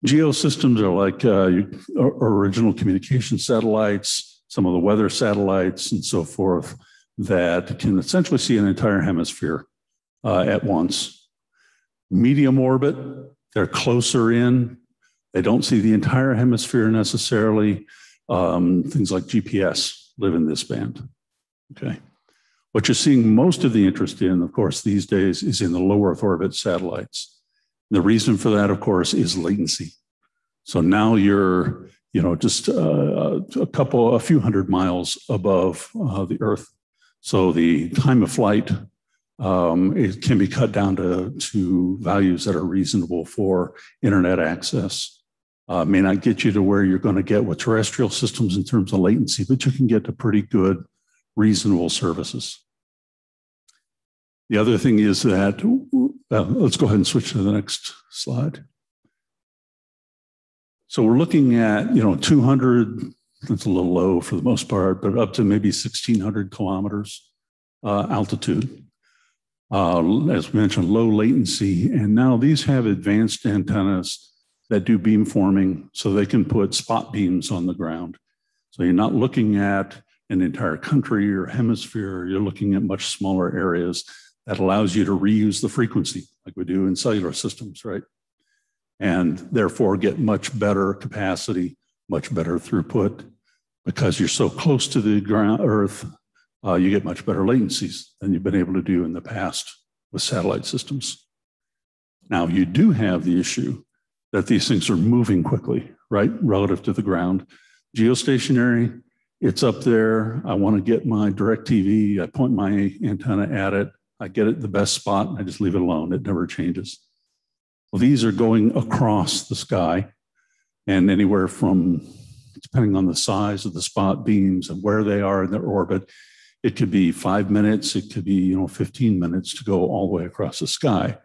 GEO systems are like original communication satellites, some of the weather satellites and so forth that can essentially see an entire hemisphere at once. Medium orbit, they're closer in. They don't see the entire hemisphere necessarily. Things like GPS live in this band, okay? What you're seeing most of the interest in, of course, these days is in the low Earth orbit satellites. The reason for that, of course, is latency. So now you're, just a few hundred miles above the Earth. So the time of flight, it can be cut down to values that are reasonable for internet access. May not get you to where you're going to get with terrestrial systems in terms of latency, but you can get to pretty good, reasonable services. The other thing is that, let's go ahead and switch to the next slide. So we're looking at, 200, that's a little low for the most part, but up to maybe 1,600 kilometers altitude. As mentioned, low latency. And now these have advanced antennas that do beamforming, so they can put spot beams on the ground. So you're not looking at an entire country or hemisphere, you're looking at much smaller areas. That allows you to reuse the frequency like we do in cellular systems, right? And therefore get much better capacity, much better throughput. Because you're so close to the ground, Earth, you get much better latencies than you've been able to do in the past with satellite systems. Now, you do have the issue that these things are moving quickly, right, relative to the ground. Geostationary, it's up there. I want to get my DirecTV. I point my antenna at it. I get it the best spot, and I just leave it alone. It never changes. Well, these are going across the sky, and anywhere from, depending on the size of the spot beams and where they are in their orbit, it could be 5 minutes, it could be 15 minutes to go all the way across the sky.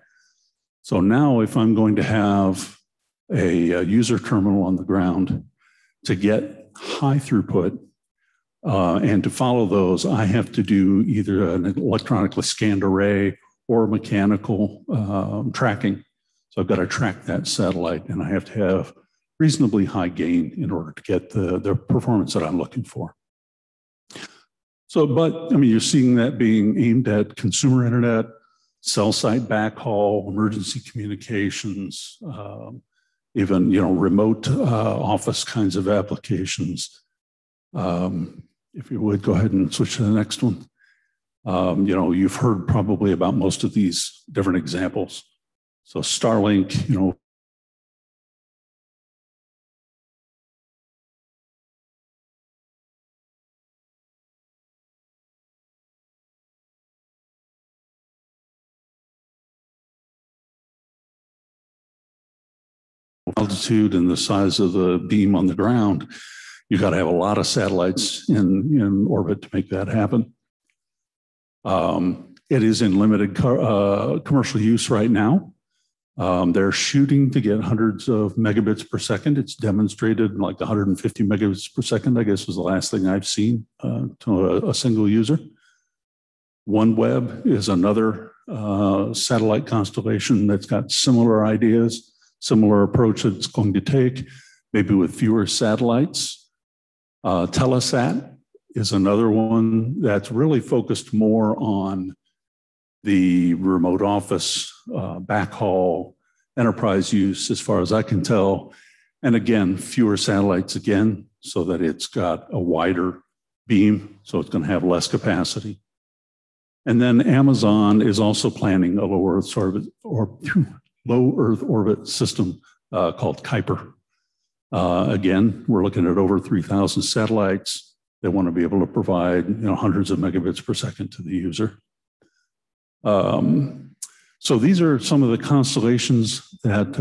So now if I'm going to have a user terminal on the ground to get high throughput and to follow those, I have to do either an electronically scanned array or mechanical tracking. So I've got to track that satellite, and I have to have reasonably high gain in order to get the performance that I'm looking for. So, but I mean, you're seeing that being aimed at consumer internet, cell site backhaul, emergency communications, even remote office kinds of applications. If you would go ahead and switch to the next one. You've heard probably about most of these different examples. So Starlink, altitude and the size of the beam on the ground, you got to have a lot of satellites in orbit to make that happen. It is in limited commercial use right now. They're shooting to get hundreds of megabits per second. It's demonstrated like 150 megabits per second, I guess was the last thing I've seen to a single user. OneWeb is another satellite constellation that's got similar ideas, similar approach that it's going to take, maybe with fewer satellites. Telesat is another one that's really focused more on the remote office, backhaul, enterprise use, as far as I can tell. And again, fewer satellites again, so that it's got a wider beam, so it's going to have less capacity. And then Amazon is also planning a low Earth orbit system called Kuiper. Again, we're looking at over 3,000 satellites. They want to be able to provide hundreds of megabits per second to the user. So these are some of the constellations that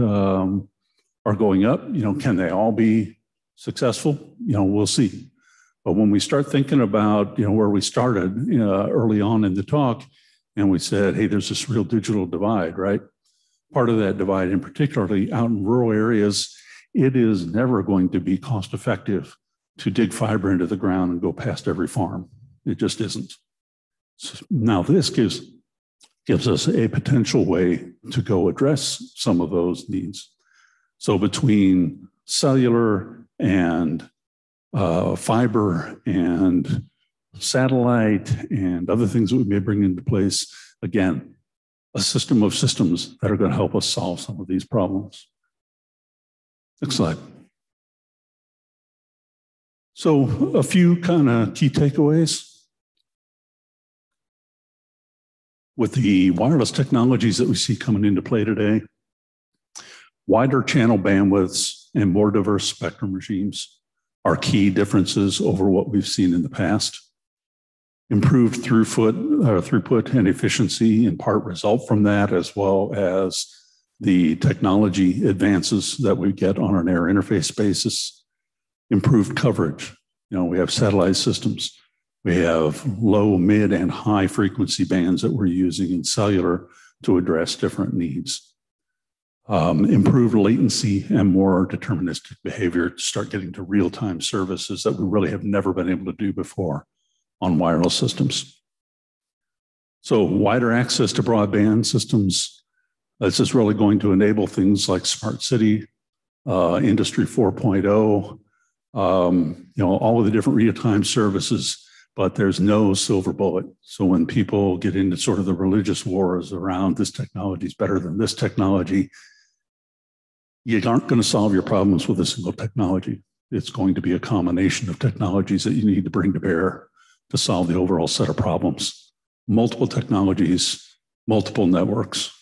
are going up. Can they all be successful? We'll see. But when we start thinking about where we started early on in the talk, and we said, hey, there's this real digital divide, right? Part of that divide, in particularly out in rural areas, it is never going to be cost effective to dig fiber into the ground and go past every farm. It just isn't. So now this gives us a potential way to go address some of those needs. So between cellular and fiber and satellite and other things that we may bring into place, again, a system of systems that are going to help us solve some of these problems. Next slide. So a few kind of key takeaways. With the wireless technologies that we see coming into play today, wider channel bandwidths and more diverse spectrum regimes are key differences over what we've seen in the past. Improved throughput and efficiency in part result from that, as well as the technology advances that we get on an air interface basis. Improved coverage. We have satellite systems. We have low, mid, and high frequency bands that we're using in cellular to address different needs. Improved latency and more deterministic behavior to start getting to real-time services that we really have never been able to do before on wireless systems. So wider access to broadband systems. This is really going to enable things like smart city, industry 4.0, all of the different real-time services, but there's no silver bullet. So when people get into sort of the religious wars around this technology is better than this technology, you aren't going to solve your problems with a single technology. It's going to be a combination of technologies that you need to bring to bear to solve the overall set of problems. Multiple technologies, multiple networks.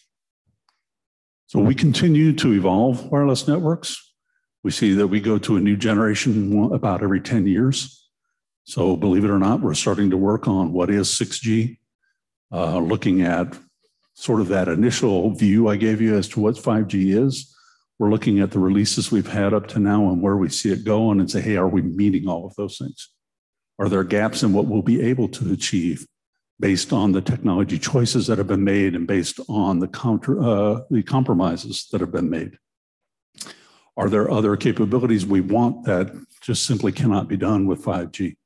So we continue to evolve wireless networks. We see that we go to a new generation about every 10 years. So believe it or not, we're starting to work on what is 6G, looking at sort of that initial view I gave you as to what 5G is. We're looking at the releases we've had up to now and where we see it going and say, hey, are we meeting all of those things? Are there gaps in what we'll be able to achieve based on the technology choices that have been made and based on the compromises that have been made? Are there other capabilities we want that just simply cannot be done with 5G?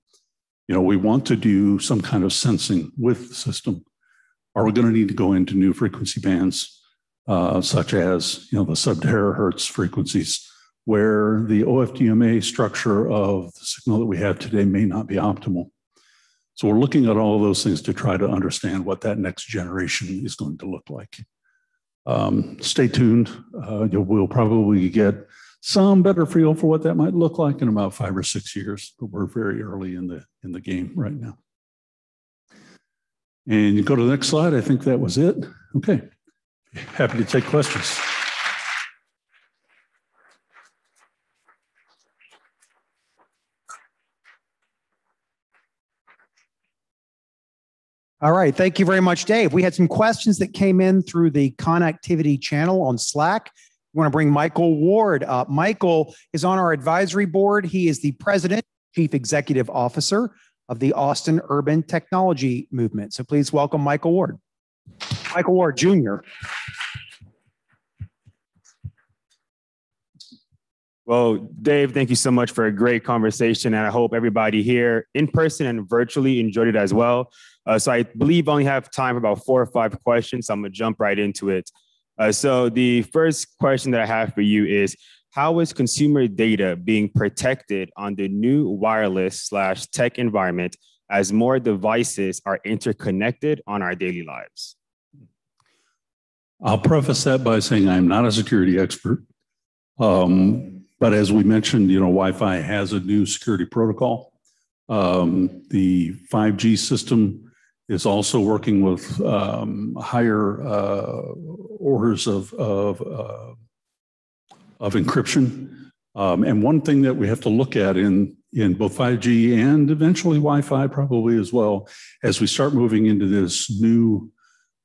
We want to do some kind of sensing with the system. Are we going to need to go into new frequency bands, such as the sub-terahertz frequencies, where the OFDMA structure of the signal that we have today may not be optimal? So we're looking at all of those things to try to understand what that next generation is going to look like. Stay tuned. We'll probably get some better feel for what that might look like in about 5 or 6 years, but we're very early in the game right now. And you go to the next slide. I think that was it. Okay, happy to take questions. All right, thank you very much, Dave. We had some questions that came in through the connectivity channel on Slack. We want to bring Michael Ward up. Michael is on our advisory board. He is the president, chief executive officer of the Austin Urban Technology Movement. So please welcome Michael Ward. Michael Ward, Jr. Well, Dave, thank you so much for a great conversation. And I hope everybody here in person and virtually enjoyed it as well. So I believe I only have time for about 4 or 5 questions. So I'm going to jump right into it. So the first question that I have for you is, how is consumer data being protected on the new wireless/tech environment as more devices are interconnected on our daily lives? I'll preface that by saying I'm not a security expert. But as we mentioned, Wi-Fi has a new security protocol. The 5G system is also working with higher orders of encryption. And one thing that we have to look at in both 5G and eventually Wi-Fi probably as well, as we start moving into this new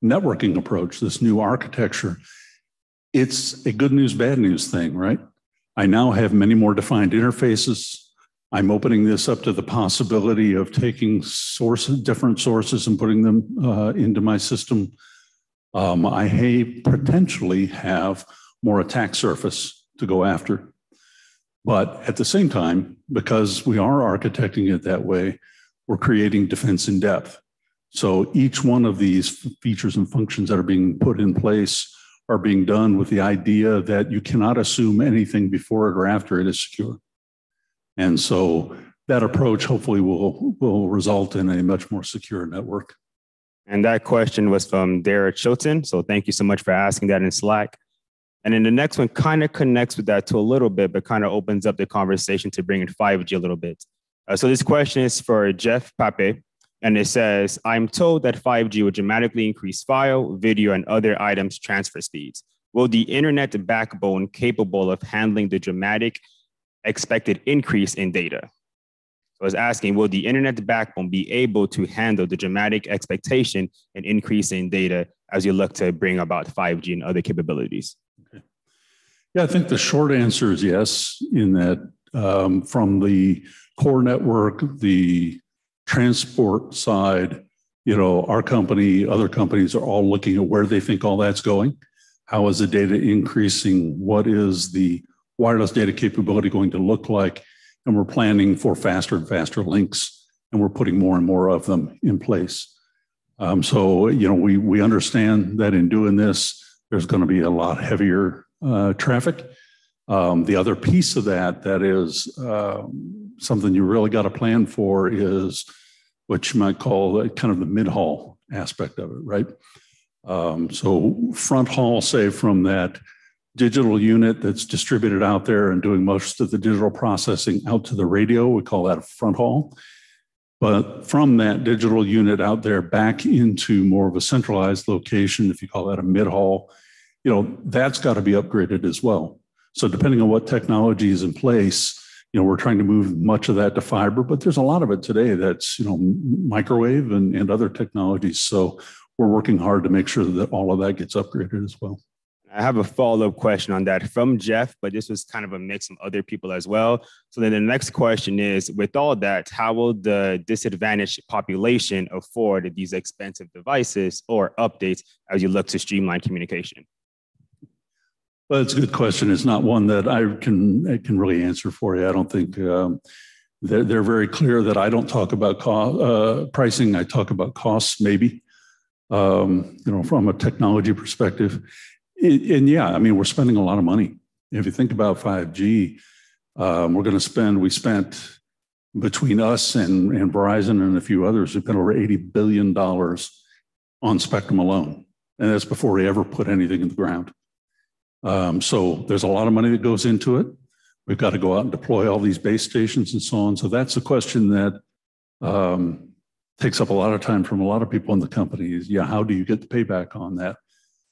networking approach, this new architecture, it's a good news, bad news thing, right? I now have many more defined interfaces. I'm opening this up to the possibility of taking different sources and putting them into my system. I potentially have more attack surface to go after. But at the same time, because we are architecting it that way, we're creating defense in depth. So each one of these features and functions that are being put in place are being done with the idea that you cannot assume anything before it or after it is secure. And so that approach hopefully will result in a much more secure network. And that question was from Derek Chilton. So thank you so much for asking that in Slack. And then the next one kind of connects with that to a little bit, but kind of opens up the conversation to bring in 5G a little bit. So this question is for Jeff Pape. And it says, I'm told that 5G will dramatically increase file, video, and other items transfer speeds. Will the internet backbone capable of handling the dramatic expected increase in data? So I was asking, will the internet backbone be able to handle the dramatic expectation and increase in data as you look to bring about 5G and other capabilities? Okay. Yeah, I think the short answer is yes, in that from the core network, the transport side, our company, other companies are all looking at where they think all that's going. How is the data increasing? What is the wireless data capability going to look like? And we're planning for faster and faster links, and we're putting more and more of them in place. So, we understand that in doing this, there's going to be a lot heavier traffic. The other piece of that is something you really got to plan for is what you might call kind of the mid-haul aspect of it, right? So front haul, say from that digital unit that's distributed out there and doing most of the digital processing out to the radio, we call that a front haul. But from that digital unit out there back into more of a centralized location, if you call that a mid-haul, that's got to be upgraded as well. So depending on what technology is in place, we're trying to move much of that to fiber, but there's a lot of it today that's, microwave and other technologies. So we're working hard to make sure that all of that gets upgraded as well. I have a follow-up question on that from Jeff, but this was kind of a mix from other people as well. So then the next question is, with all that, how will the disadvantaged population afford these expensive devices or updates as you look to streamline communication? Well, it's a good question. It's not one that I can really answer for you. I don't think they're very clear that I don't talk about pricing. I talk about costs, maybe, from a technology perspective. And yeah, we're spending a lot of money. If you think about 5G, we spent between us and Verizon and a few others, we've spent over $80 billion on spectrum alone. And that's before we ever put anything in the ground. So there's a lot of money that goes into it. We've got to go out and deploy all these base stations and so on. So that's a question that takes up a lot of time from a lot of people in the company is, how do you get the payback on that?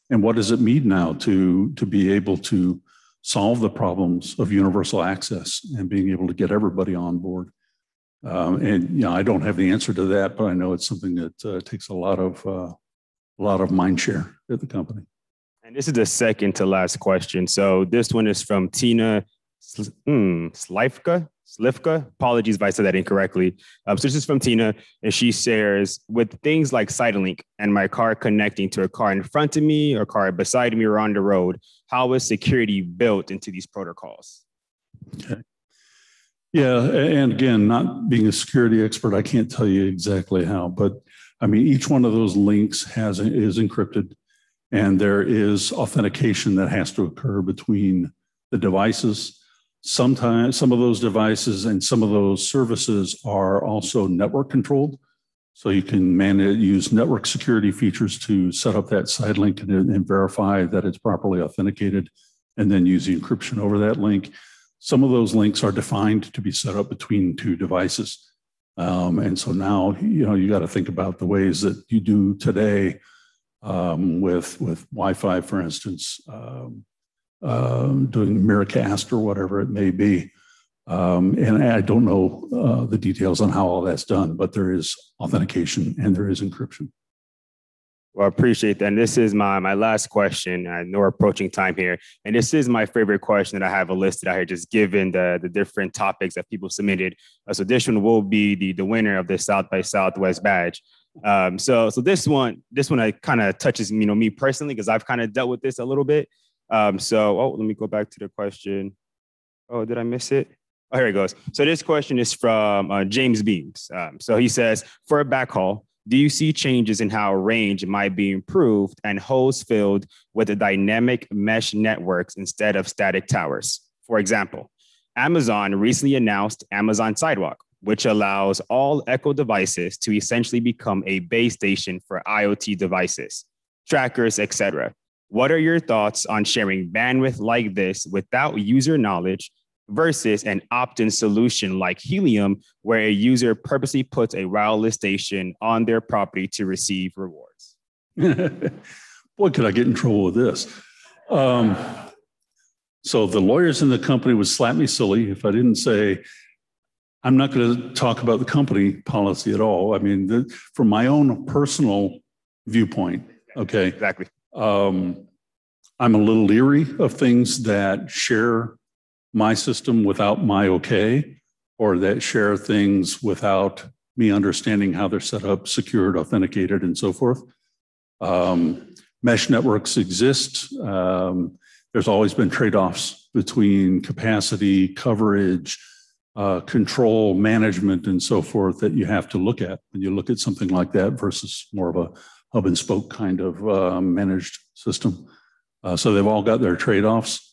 And what does it mean now to be able to solve the problems of universal access and being able to get everybody on board? I don't have the answer to that, but I know it's something that takes a lot of mind share at the company. And this is the second to last question. So this one is from Tina Slivka. Apologies if I said that incorrectly. So this is from Tina, and she shares, with things like Sidelink and my car connecting to a car in front of me or car beside me or on the road, how is security built into these protocols? Okay. Yeah, and again, not being a security expert, I can't tell you exactly how, but I mean, each one of those links is encrypted, and there is authentication that has to occur between the devices. Sometimes some of those devices and some of those services are also network controlled. So you can use network security features to set up that side link and verify that it's properly authenticated, and then use the encryption over that link. Some of those links are defined to be set up between two devices. And so now, you got to think about the ways that you do today with Wi-Fi, for instance, doing Miracast or whatever it may be. And I don't know the details on how all that's done, but there is authentication and there is encryption. Well, I appreciate that. And this is my last question. I know we're approaching time here. And this is my favorite question that I have listed out here, just given the different topics that people submitted. So this one will be the winner of the South by Southwest badge. So this one kind of touches me personally, because I've kind of dealt with this a little bit. Let me go back to the question. Oh, did I miss it? Oh, here it goes. So this question is from James Beams. So he says, for a backhaul, do you see changes in how range might be improved and holes filled with the dynamic mesh networks instead of static towers? For example, Amazon recently announced Amazon Sidewalk, which allows all Echo devices to essentially become a base station for IoT devices, trackers, etc. What are your thoughts on sharing bandwidth like this without user knowledge versus an opt-in solution like Helium, where a user purposely puts a wireless station on their property to receive rewards? Boy, could I get in trouble with this. So the lawyers in the company would slap me silly if I didn't say, I'm not going to talk about the company policy at all. I mean, from my own personal viewpoint, okay. Exactly. I'm a little leery of things that share my system without my okay, or that share things without me understanding how they're set up, secured, authenticated, and so forth. Mesh networks exist. There's always been trade-offs between capacity, coverage, control, management, and so forth that you have to look at when you look at something like that versus more of a hub and spoke kind of managed system. So they've all got their trade-offs.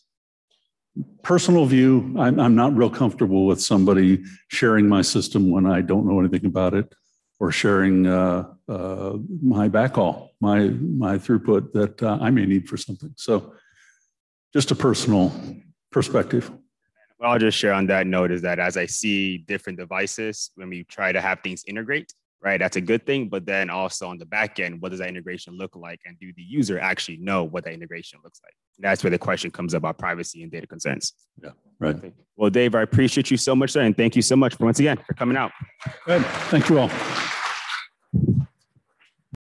Personal view, I'm not real comfortable with somebody sharing my system when I don't know anything about it, or sharing my backhaul, my throughput that I may need for something. So just a personal perspective. Well, I'll just share on that note is that as I see different devices, when we try to have things integrate, right, that's a good thing. But then also on the back end, what does that integration look like? And do the user actually know what that integration looks like? And that's where the question comes about privacy and data consents. Yeah, right. Okay. Well, Dave, I appreciate you so much, sir. And thank you so much once again for coming out. Good. Thank you all.